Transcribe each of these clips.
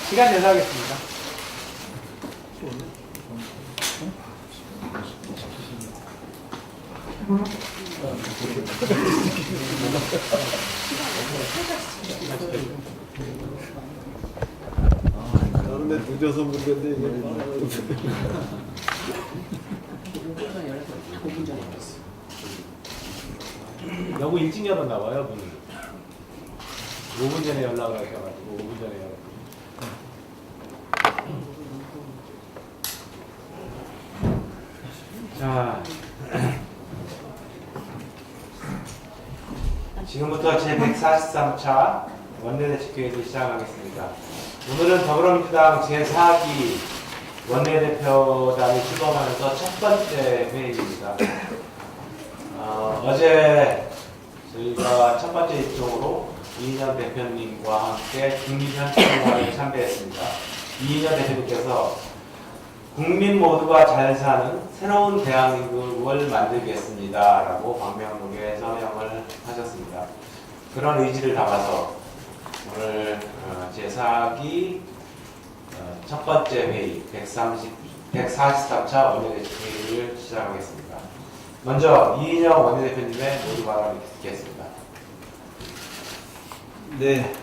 시간 내서 하겠습니다. 그런데 늦어서 문제인데 이게 너무 일찍 열었나 봐요, 문을. 5분 전에 연락을 하셔가지고 5분 전에 열었어요. 자, 지금부터 제143차 원내대책회의를 시작하겠습니다. 오늘은 더불어민주당 제4기 원내대표단이 출범하면서 첫 번째 회의입니다. 어제 저희가 첫 번째 입장으로 이인영 대표님과 함께 국민현충원에 참배했습니다. 이인영 대표님께서 국민 모두가 잘 사는 새로운 대한민국을 만들겠습니다 라고 광명동에 서명을 하셨습니다. 그런 의지를 담아서 오늘 제4기 첫 번째 회의 143차 원내대책회의를 시작하겠습니다. 먼저 이인영 원내대표님의 모두 발언을 듣겠습니다. 네.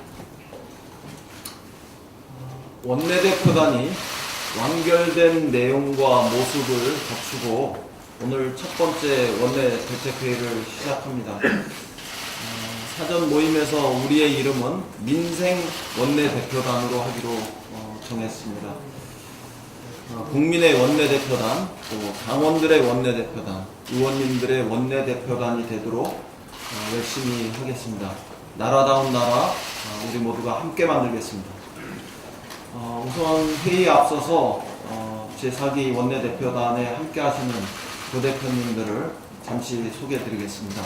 원내대표단이 완결된 내용과 모습을 갖추고 오늘 첫 번째 원내대책회의를 시작합니다. 사전 모임에서 우리의 이름은 민생 원내대표단으로 하기로 정했습니다. 국민의 원내대표단, 또 당원들의 원내대표단, 의원님들의 원내대표단이 되도록 열심히 하겠습니다. 나라다운 나라 우리 모두가 함께 만들겠습니다. 우선 회의에 앞서서 제4기 원내대표단에 함께 하시는 부대표님들을 잠시 소개해 드리겠습니다.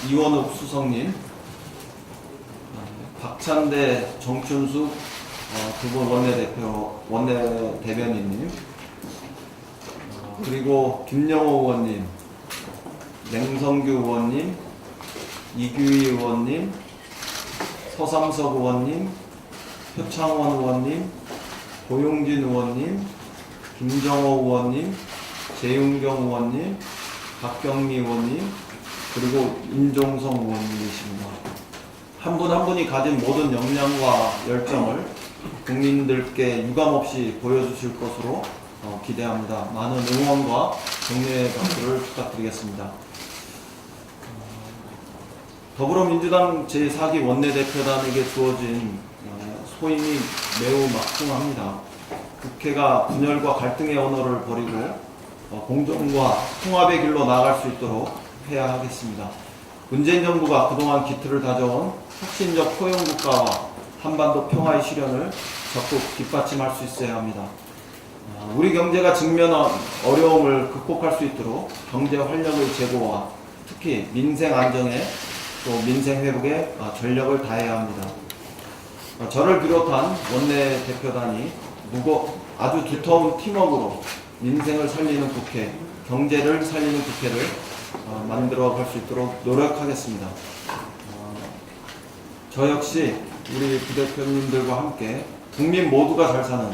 이원욱 수석님, 박찬대, 정춘숙 두 분 원내대변인님, 그리고 김영호 의원님, 맹성규 의원님, 이규희 의원님, 서삼석 의원님, 표창원 의원님, 고용진 의원님, 김정호 의원님, 재윤경 의원님, 박경미 의원님, 그리고 임종성 의원님이십니다. 한 분 한 분이 가진 모든 역량과 열정을 국민들께 유감없이 보여주실 것으로 기대합니다. 많은 응원과 격려의 박수를 부탁드리겠습니다. 더불어민주당 제4기 원내대표단에게 주어진 소임이 매우 막중합니다. 국회가 분열과 갈등의 언어를 버리고 공정과 통합의 길로 나아갈 수 있도록 해야 하겠습니다. 문재인 정부가 그동안 기틀을 다져온 혁신적 포용국가와 한반도 평화의 실현을 적극 뒷받침할 수 있어야 합니다. 우리 경제가 직면한 어려움을 극복할 수 있도록 경제 활력의 제고와 특히 민생 안정에 또 민생 회복에 전력을 다해야 합니다. 저를 비롯한 원내대표단이 아주 두터운 팀워크로 민생을 살리는 국회, 경제를 살리는 국회를 만들어 갈 수 있도록 노력하겠습니다. 저 역시 우리 부대표님들과 함께 국민 모두가 잘 사는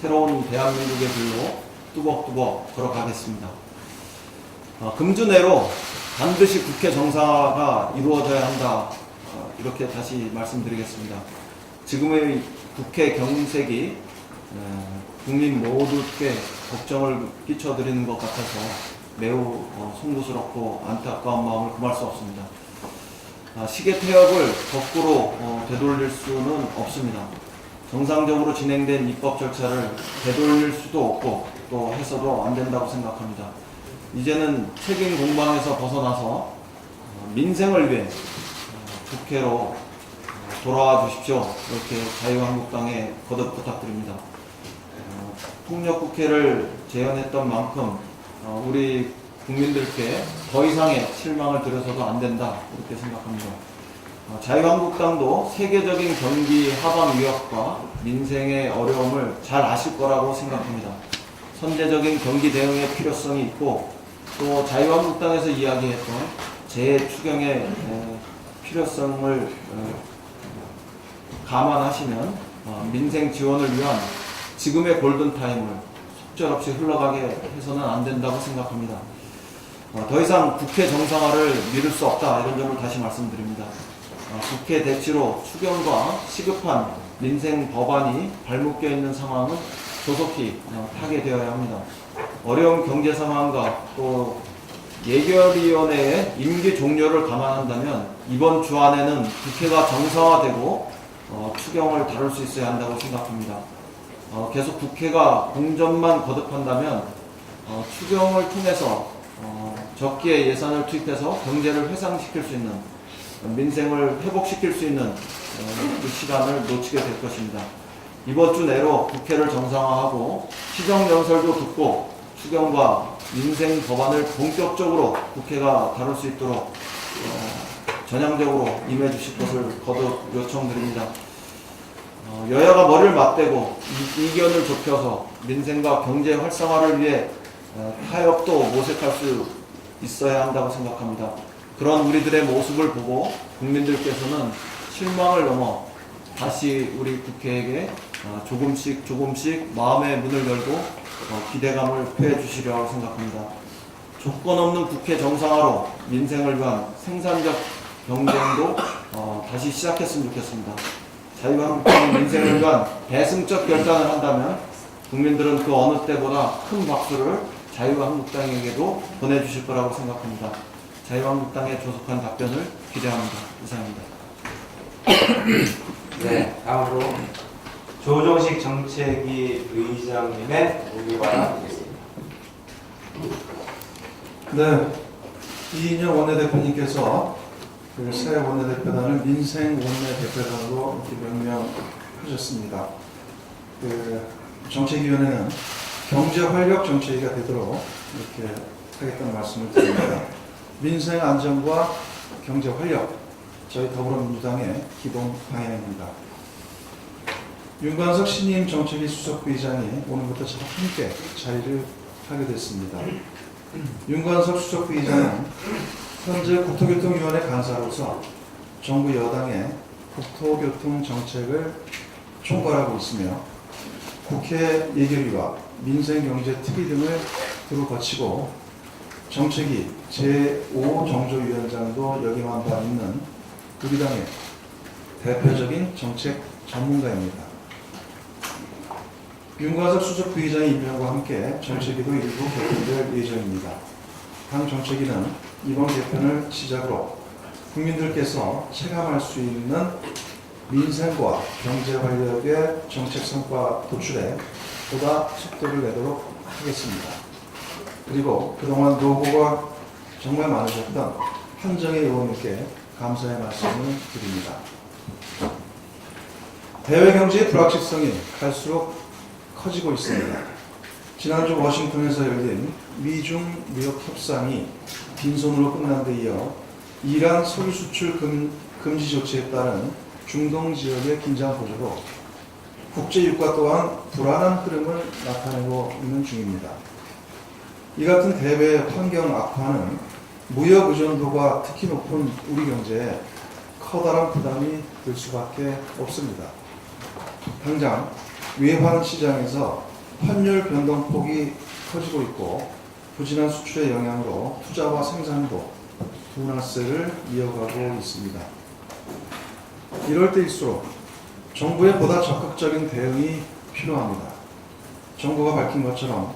새로운 대한민국의 길로 뚜벅뚜벅 걸어가겠습니다. 금주내로 반드시 국회 정상화가 이루어져야 한다. 이렇게 다시 말씀드리겠습니다. 지금의 국회 경색이 국민 모두께 걱정을 끼쳐드리는 것 같아서 매우 송구스럽고 안타까운 마음을 금할 수 없습니다. 시계 태엽을 거꾸로 되돌릴 수는 없습니다. 정상적으로 진행된 입법 절차를 되돌릴 수도 없고 또 해서도 안 된다고 생각합니다. 이제는 책임 공방에서 벗어나서 민생을 위해 국회로 돌아와 주십시오. 이렇게 자유한국당에 거듭 부탁드립니다. 통역국회를 재현했던 만큼 우리 국민들께 더 이상의 실망을 드려서도 안 된다 이렇게 생각합니다. 자유한국당도 세계적인 경기 하방 위협과 민생의 어려움을 잘 아실 거라고 생각합니다. 선제적인 경기 대응의 필요성이 있고 또 자유한국당에서 이야기했던 재추경의 필요성을 감안하시면 민생 지원을 위한 지금의 골든타임을 속절없이 흘러가게 해서는 안 된다고 생각합니다. 더 이상 국회 정상화를 미룰 수 없다, 이런 점을 다시 말씀드립니다. 국회 대치로 추경과 시급한 민생 법안이 발묶여 있는 상황은 조속히 타개되어야 합니다. 어려운 경제 상황과 또 예결위원회의 임기 종료를 감안한다면 이번 주 안에는 국회가 정상화되고 추경을 다룰 수 있어야 한다고 생각합니다. 계속 국회가 공전만 거듭한다면 추경을 통해서 적기에 예산을 투입해서 경제를 회상시킬 수 있는, 민생을 회복시킬 수 있는 그 시간을 놓치게 될 것입니다. 이번 주 내로 국회를 정상화하고 시정연설도 듣고 추경과 민생 법안을 본격적으로 국회가 다룰 수 있도록 전향적으로 임해 주실 것을 거듭 요청드립니다. 여야가 머리를 맞대고 이견을 좁혀서 민생과 경제 활성화를 위해 타협도 모색할 수 있어야 한다고 생각합니다. 그런 우리들의 모습을 보고 국민들께서는 실망을 넘어 다시 우리 국회에게 조금씩 마음의 문을 열고 기대감을 표해 주시리라고 생각합니다. 조건 없는 국회 정상화로 민생을 위한 생산적 경쟁도 다시 시작했으면 좋겠습니다. 자유한국당 민생을 위한 대승적 결단을 한다면 국민들은 그 어느 때보다 큰 박수를 자유한국당에게도 보내주실 거라고 생각합니다. 자유한국당의 조속한 답변을 기대합니다. 이상입니다. 네, 다음으로 조정식 정책위 의장님의 논의 바라보겠습니다. 네, 이인영 원내대표님께서 그 새 원내대표단을 민생 원내대표단으로 이렇게 명명하셨습니다. 그 정책위원회는 경제 활력 정책위가 되도록 이렇게 하겠다는 말씀을 드립니다. 민생 안정과 경제 활력, 저희 더불어민주당의 기본 방향입니다. 윤관석 신임 정책위 수석부의장이 오늘부터 저와 함께 자리를 하게 됐습니다. 윤관석 수석부의장은 현재 국토교통위원회 간사로서 정부 여당의 국토교통 정책을 총괄하고 있으며 국회 예결위와 민생경제특위 등을 두루 거치고 정책위 제5정조위원장도 역임한 바 있는 우리 당의 대표적인 정책 전문가입니다. 윤관석 수석부의장의 임명과 함께 정책위도 일부 개편될 예정입니다. 당 정책위는 이번 개편을 시작으로 국민들께서 체감할 수 있는 민생과 경제 활력의 정책 성과 도출에 보다 속도를 내도록 하겠습니다. 그리고 그동안 노고가 정말 많으셨던 한정혜 의원님께 감사의 말씀을 드립니다. 해외 경제의 불확실성이 갈수록 커지고 있습니다. 지난주 워싱턴에서 열린 미중 무역 협상이 빈손으로 끝난 데 이어 이란 석유 수출 금지 조치에 따른 중동 지역의 긴장 고조로 국제 유가 또한 불안한 흐름을 나타내고 있는 중입니다. 이 같은 대외 환경 악화는 무역 의존도가 특히 높은 우리 경제에 커다란 부담이 될 수밖에 없습니다. 당장 외환 시장에서 환율 변동폭이 커지고 있고 부진한 수출의 영향으로 투자와 생산도 둔화세를 이어가고 있습니다. 이럴 때일수록 정부의 보다 적극적인 대응이 필요합니다. 정부가 밝힌 것처럼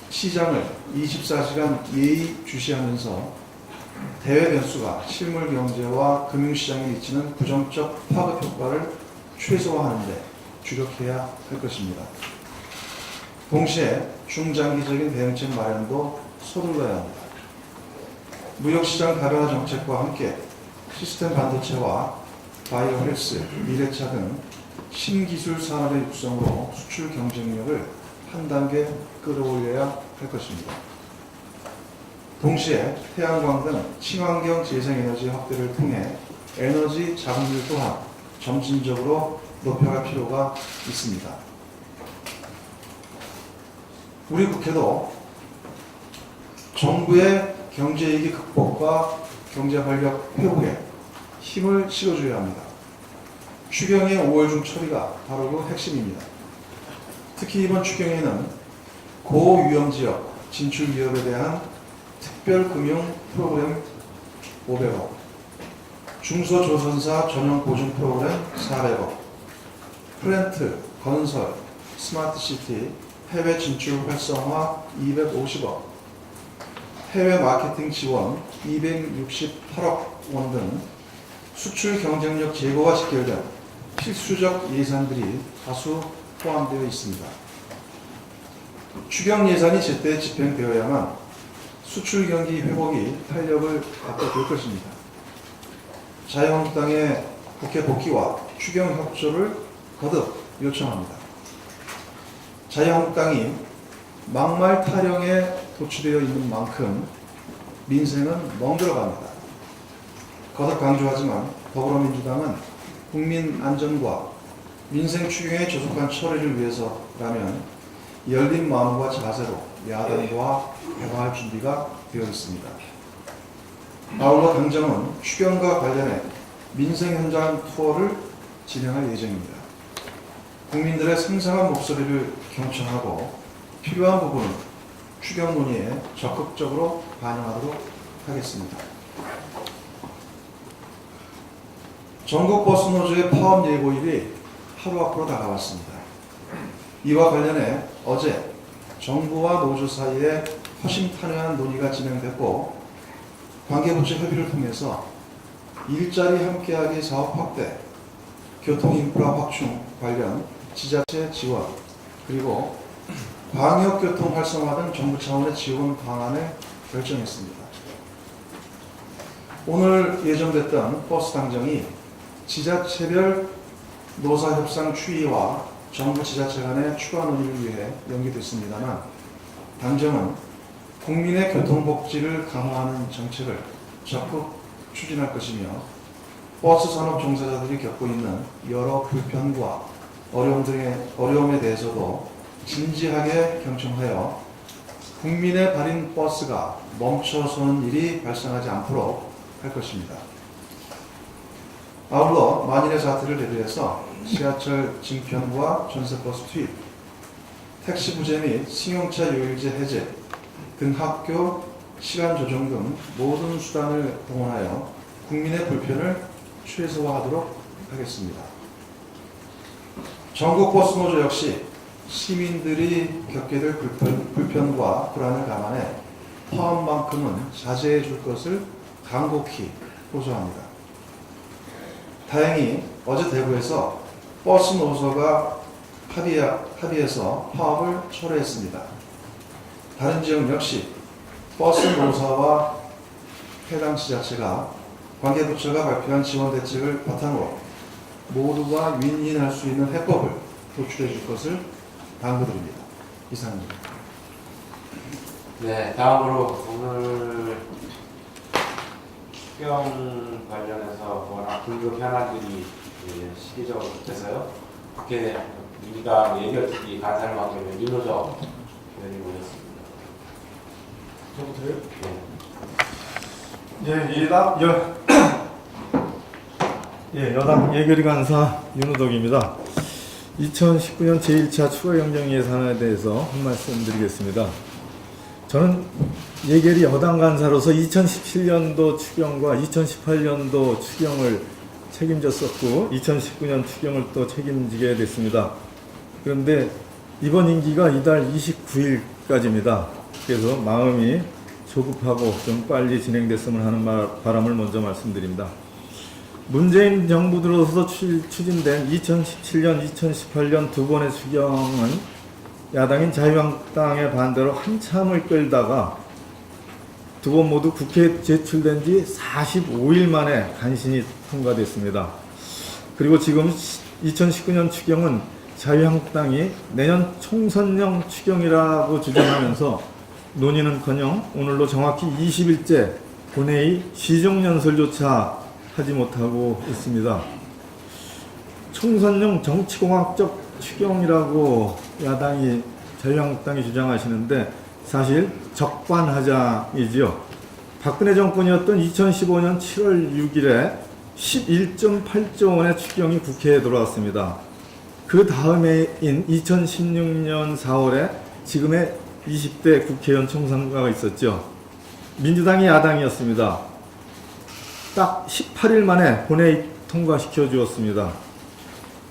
시장을 24시간 예의주시하면서 대외 변수가 실물 경제와 금융시장에 미치는 부정적 파급 효과를 최소화하는 데 주력해야 할 것입니다. 동시에 중장기적인 대응책 마련도 서둘러야 합니다. 무역시장 다변화 정책과 함께 시스템 반도체와 바이오 헬스, 미래차 등 신기술 산업의 육성으로 수출 경쟁력을 한 단계 끌어올려야 할 것입니다. 동시에 태양광 등 친환경 재생에너지 확대를 통해 에너지 자금률 또한 점진적으로 높여갈 필요가 있습니다. 우리 국회도 정부의 경제위기 극복과 경제 활력 회복에 힘을 실어줘야 합니다. 추경의 5월 중 처리가 바로 그 핵심입니다. 특히 이번 추경에는 고위험지역 진출기업에 대한 특별금융 프로그램 500억, 중소조선사 전용 보증 프로그램 400억, 플랜트, 건설, 스마트시티, 해외 진출 활성화 250억, 해외 마케팅 지원 268억 원 등 수출 경쟁력 제고와 직결된 필수적 예산들이 다수 포함되어 있습니다. 추경 예산이 제때 집행되어야만 수출 경기 회복이 탄력을 갖게 될 것입니다. 자유한국당의 국회 복귀와 추경 협조를 거듭 요청합니다. 자유한국당이 막말 타령에 도취되어 있는 만큼 민생은 멍들어갑니다. 거듭 강조하지만 더불어민주당은 국민 안전과 민생 추경의 조속한 처리를 위해서라면 열린 마음과 자세로 야당과 대화할 준비가 되어 있습니다. 아울러 당정은 추경과 관련해 민생 현장 투어를 진행할 예정입니다. 국민들의 생생한 목소리를 경청하고 필요한 부분은 추경 논의에 적극적으로 반영하도록 하겠습니다. 전국 버스 노조의 파업 예고일이 하루 앞으로 다가왔습니다. 이와 관련해 어제 정부와 노조 사이에 허심탄회한 논의가 진행됐고 관계부처 협의를 통해서 일자리 함께하기 사업 확대, 교통인프라 확충 관련 지자체 지원, 그리고 광역교통 활성화 등 정부 차원의 지원 방안을 결정했습니다. 오늘 예정됐던 버스 당정이 지자체별 노사협상 추이와 정부 지자체 간의 추가 논의를 위해 연기됐습니다만 당정은 국민의 교통복지를 강화하는 정책을 적극 추진할 것이며 버스 산업 종사자들이 겪고 있는 여러 불편과 어려움에 대해서도 진지하게 경청하여 국민의 발인 버스가 멈춰서는 일이 발생하지 않도록 할 것입니다. 아울러 만일의 사태를 대비해서 지하철 증편과 전세버스 투입, 택시 부재 및 승용차 요일제 해제 등 학교 시간 조정 등 모든 수단을 동원하여 국민의 불편을 최소화하도록 하겠습니다. 전국 버스 노조 역시 시민들이 겪게 될 불편과 불안을 감안해 파업만큼은 자제해 줄 것을 간곡히 호소합니다. 다행히 어제 대구에서 버스 노조가 합의해서 파업을 철회했습니다. 다른 지역 역시 버스 노사와 해당 지자체가 관계부처가 발표한 지원 대책을 바탕으로 모두가 윈윈할 수 있는 해법을 도출해 줄 것을 당부드립니다. 이상입니다. 네, 다음으로 오늘 추경 관련해서 워낙 긴급 현안들이 시기적으로 돼서요. 국회 민주당 예결특위 간사를 맡고 있는 윤호정 의원님 모셨습니다. 저부터요? 네. 여당 예결위 간사 윤호덕입니다. 2019년 제1차 추가경정 예산에 대해서 한 말씀 드리겠습니다. 저는 예결위 여당 간사로서 2017년도 추경과 2018년도 추경을 책임졌었고 2019년 추경을 또 책임지게 됐습니다. 그런데 이번 임기가 이달 29일까지입니다. 그래서 마음이 조급하고 좀 빨리 진행됐으면 하는 바람을 먼저 말씀드립니다. 문재인 정부 들어서 추진된 2017년, 2018년 두 번의 추경은 야당인 자유한국당의 반대로 한참을 끌다가 두 번 모두 국회에 제출된 지 45일 만에 간신히 통과됐습니다. 그리고 지금 2019년 추경은 자유한국당이 내년 총선용 추경이라고 주장하면서 논의는커녕 오늘로 정확히 20일째 본회의 시정연설조차 하지 못하고 있습니다. 총선용 정치공학적 추경이라고 야당이 자유한국당이 주장하시는데 사실 적반하장이지요. 박근혜 정권이었던 2015년 7월 6일에 11.8조 원의 추경이 국회에 들어왔습니다. 그 다음에인 2016년 4월에 지금의 20대 국회의원 총선거가 있었죠. 민주당이 야당이었습니다. 딱 18일 만에 본회의 통과시켜 주었습니다.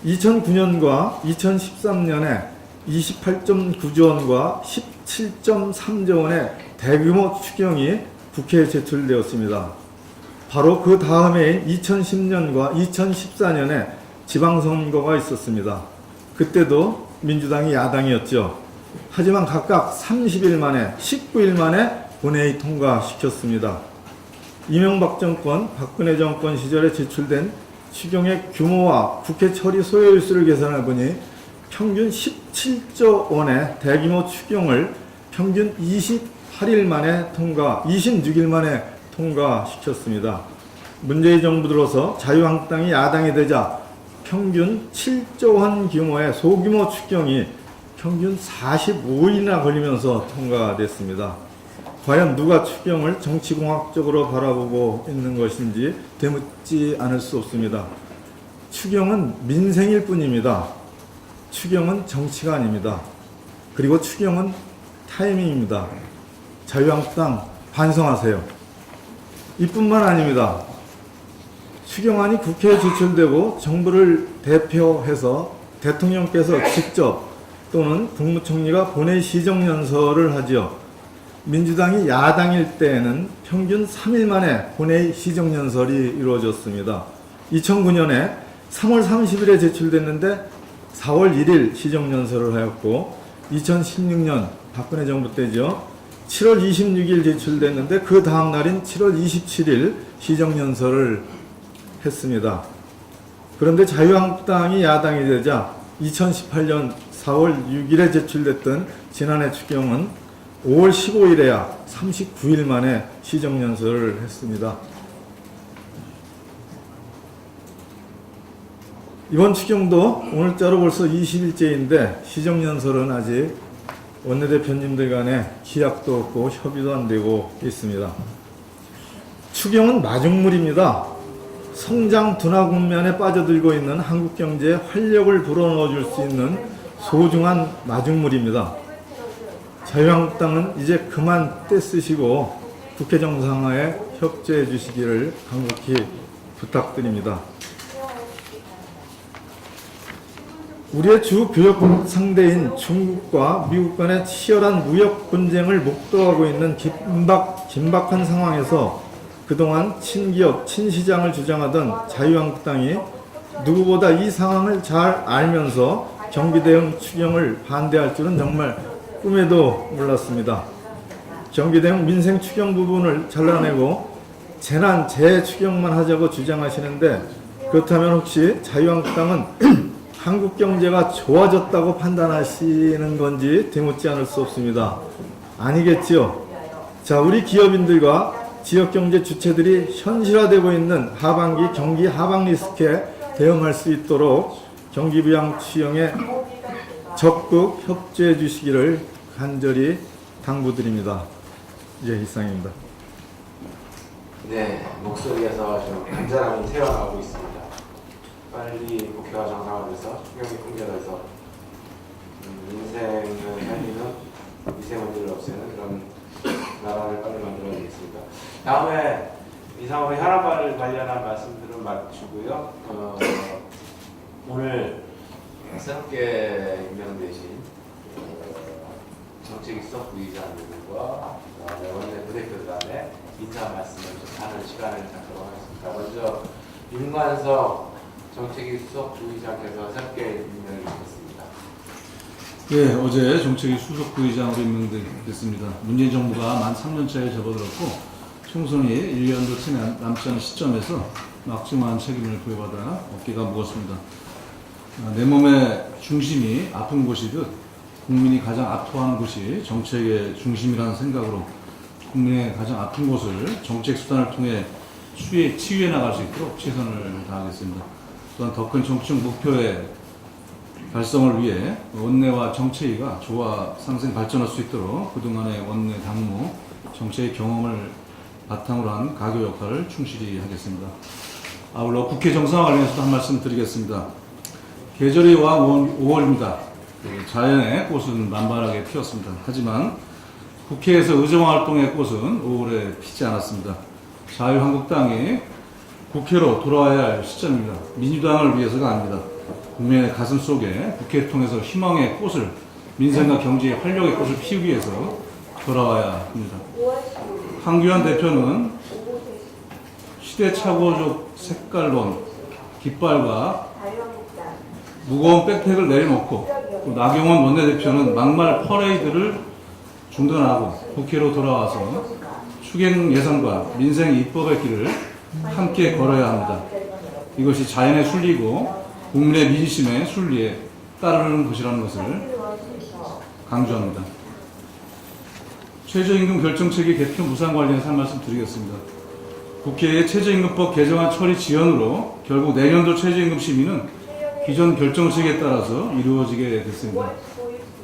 2009년과 2013년에 28.9조 원과 17.3조 원의 대규모 추경이 국회에 제출되었습니다. 바로 그 다음해인 2010년과 2014년에 지방선거가 있었습니다. 그때도 민주당이 야당이었죠. 하지만 각각 30일 만에, 19일 만에 본회의 통과시켰습니다. 이명박 정권, 박근혜 정권 시절에 제출된 추경의 규모와 국회 처리 소요일수를 계산해 보니 평균 17조 원의 대규모 추경을 평균 28일 만에 26일 만에 통과시켰습니다. 문재인 정부 들어서 자유한국당이 야당이 되자 평균 7조 원 규모의 소규모 추경이 평균 45일이나 걸리면서 통과됐습니다. 과연 누가 추경을 정치공학적으로 바라보고 있는 것인지 되묻지 않을 수 없습니다. 추경은 민생일 뿐입니다. 추경은 정치가 아닙니다. 그리고 추경은 타이밍입니다. 자유한국당 반성하세요. 이뿐만 아닙니다. 추경안이 국회에 제출되고 정부를 대표해서 대통령께서 직접 또는 국무총리가 본회의 시정연설을 하지요. 민주당이 야당일 때에는 평균 3일 만에 본회의 시정연설이 이루어졌습니다. 2009년에 3월 30일에 제출됐는데 4월 1일 시정연설을 하였고 2016년 박근혜 정부 때죠. 7월 26일 제출됐는데 그 다음 날인 7월 27일 시정연설을 했습니다. 그런데 자유한국당이 야당이 되자 2018년 4월 6일에 제출됐던 지난해 추경은 5월 15일에야 39일 만에 시정연설을 했습니다. 이번 추경도 오늘자로 벌써 20일째인데 시정연설은 아직 원내대표님들 간에 기약도 없고 협의도 안 되고 있습니다. 추경은 마중물입니다. 성장 둔화 국면에 빠져들고 있는 한국 경제에 활력을 불어넣어줄 수 있는 소중한 마중물입니다. 자유한국당은 이제 그만 떼쓰시고 국회 정상화에 협조해 주시기를 간곡히 부탁드립니다. 우리의 주 교역 상대인 중국과 미국 간의 치열한 무역 분쟁을 목도하고 있는 긴박한 상황에서 그동안 친기업, 친시장을 주장하던 자유한국당이 누구보다 이 상황을 잘 알면서 경기대응 추경을 반대할 줄은 정말 꿈에도 몰랐습니다. 경기대응 민생 추경 부분을 잘라내고 재난, 재해 추경만 하자고 주장하시는데 그렇다면 혹시 자유한국당은 한국 경제가 좋아졌다고 판단하시는 건지 되묻지 않을 수 없습니다. 아니겠지요. 자, 우리 기업인들과 지역경제 주체들이 현실화되고 있는 하반기 경기 하방 리스크에 대응할 수 있도록 경기부양 추경에 적극 협조해 주시기를 간절히 당부드립니다. 이제 이상입니다. 네, 목소리에서 좀 간절함이 새어나오고 있습니다. 빨리 국회가 정상화돼서 추경이 통과돼서 인생을 살리는 미세먼지를 없애는 그런 나라를 빨리 만들어야 되겠습니다. 다음에 이상호의 혈압발 관련한 말씀들은 마치고요. 오늘 새롭게 임명되신 정책위수석 부의장님과 원내 부대표 간의 인사 말씀을 좀 하는 시간을 갖도록 하겠습니다. 먼저 윤관석 정책위수석 부의장께서 새롭게 임명이 됐습니다. 네, 어제 정책위 수석 부의장으로 임명됐습니다. 문재인 정부가 만 3년차에 접어들었고 총선이 1년도 채 남지 않은 시점에서 막중한 책임을 부여받아 어깨가 무겁습니다. 내 몸의 중심이 아픈 곳이듯 국민이 가장 아파하는 곳이 정책의 중심이라는 생각으로 국민의 가장 아픈 곳을 정책 수단을 통해 치유해 나갈 수 있도록 최선을 다하겠습니다. 또한 더 큰 정치적 목표의 달성을 위해 원내와 정책위가 조화 상생 발전할 수 있도록 그동안의 원내 당무, 정책의 경험을 바탕으로 한 가교 역할을 충실히 하겠습니다. 아울러 국회 정상화 관련해서도 한 말씀 드리겠습니다. 계절이 와 5월입니다. 자연의 꽃은 만발하게 피었습니다. 하지만 국회에서 의정활동의 꽃은 5월에 피지 않았습니다. 자유한국당이 국회로 돌아와야 할 시점입니다. 민주당을 위해서가 아닙니다. 국민의 가슴 속에 국회를 통해서 희망의 꽃을, 민생과 경제의 활력의 꽃을 피우기 위해서 돌아와야 합니다. 황교안 대표는 시대착오적 색깔론, 깃발과 무거운 백팩을 내려놓고, 또 나경원 원내대표는 막말 퍼레이드를 중단하고 국회로 돌아와서 추경 예산과 민생 입법의 길을 함께 걸어야 합니다. 이것이 자연의 순리고 국민의 민심의 순리에 따르는 것이라는 것을 강조합니다. 최저임금 결정체계 개편 무산 관련해서 한 말씀 드리겠습니다. 국회의 최저임금법 개정안 처리 지연으로 결국 내년도 최저임금 심의는 기존 결정체계에 따라서 이루어지게 됐습니다.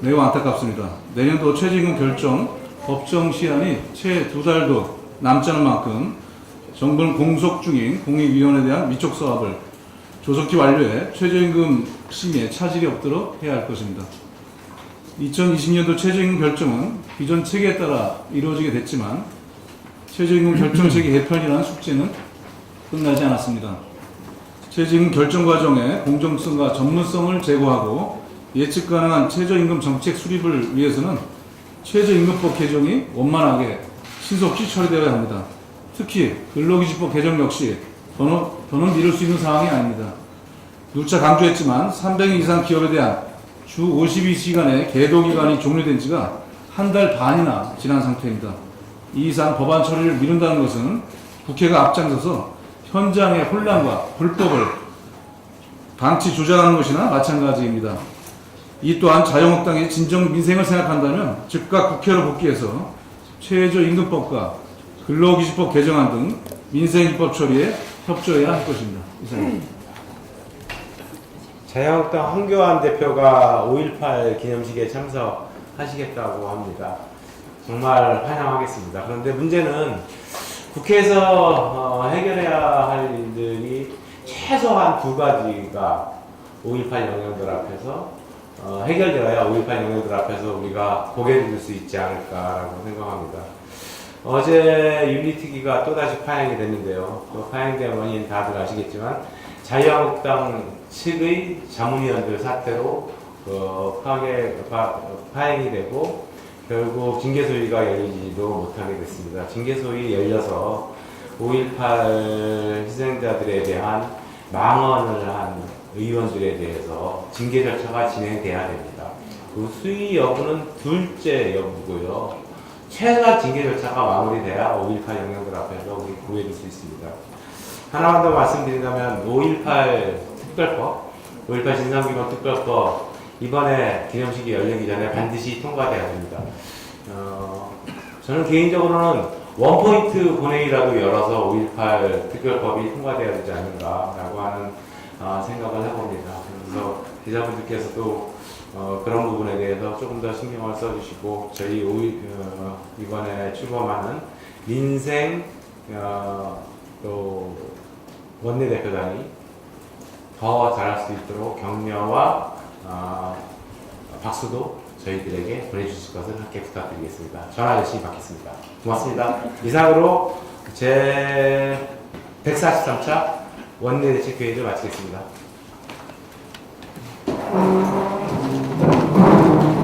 매우 안타깝습니다. 내년도 최저임금 결정 법정 시한이 채 2달도 남지 않은 만큼 정부는 공속 중인 공익위원회에 대한 위촉 사업을 조속히 완료해 최저임금 심의에 차질이 없도록 해야 할 것입니다. 2020년도 최저임금 결정은 기존 체계에 따라 이루어지게 됐지만 최저임금 결정체계 개편이라는 숙제는 끝나지 않았습니다. 최저임금 결정 과정의 공정성과 전문성을 제고하고 예측 가능한 최저임금 정책 수립을 위해서는 최저임금법 개정이 원만하게 신속히 처리되어야 합니다. 특히 근로기준법 개정 역시 더는 미룰 수 있는 상황이 아닙니다. 누차 강조했지만 300인 이상 기업에 대한 주 52시간의 계도기간이 종료된 지가 한 달 반이나 지난 상태입니다. 이 이상 법안 처리를 미룬다는 것은 국회가 앞장서서 현장의 혼란과 불법을 방치 조장하는 것이나 마찬가지입니다. 이 또한 자유한국당이 진정 민생을 생각한다면 즉각 국회로 복귀해서 최저임금법과 근로기준법 개정안 등 민생입법 처리에 협조해야 할 것입니다. 이상입니다. 자유한국당 황교안 대표가 5.18 기념식에 참석하시겠다고 합니다. 정말 환영하겠습니다. 그런데 문제는 국회에서 해결해야 할 일들이 최소한 2가지가 5.18 영향들 앞에서 해결되어야 5.18 영향들 앞에서 우리가 고개를 들 수 있지 않을까라고 생각합니다. 어제 윤리특위가 또다시 파행이 됐는데요. 또 파행된 원인 다들 아시겠지만 자유한국당 측의 자문위원들 사태로 파행이 되고 결국 징계소위가 열리지도 못하게 됐습니다. 징계소위 열려서 5.18 희생자들에 대한 망언을 한 의원들에 대해서 징계 절차가 진행돼야 됩니다. 그 수위 여부는 둘째 여부고요. 최소한 징계 절차가 마무리돼야 5.18 영향들 앞에서 우리 구해줄 수 있습니다. 하나만 더 말씀드린다면 5.18 특별법, 5.18 진상규명 특별법 이번에 기념식이 열리기 전에 반드시 통과돼야 됩니다. 저는 개인적으로는 원포인트 본회의라도 열어서 5.18 특별법이 통과돼야 되지 않는가라고 하는 생각을 해봅니다. 그래서 기자분들께서도 그런 부분에 대해서 조금 더 신경을 써주시고 저희 이번에 출범하는 민생 또 원내대표단이 더 잘할 수 있도록 격려와 박수도 저희들에게 보내주실 것을 함께 부탁드리겠습니다. 전화 열심히 받겠습니다. 고맙습니다. 이상으로 제 143차 원내대책회의를 마치겠습니다.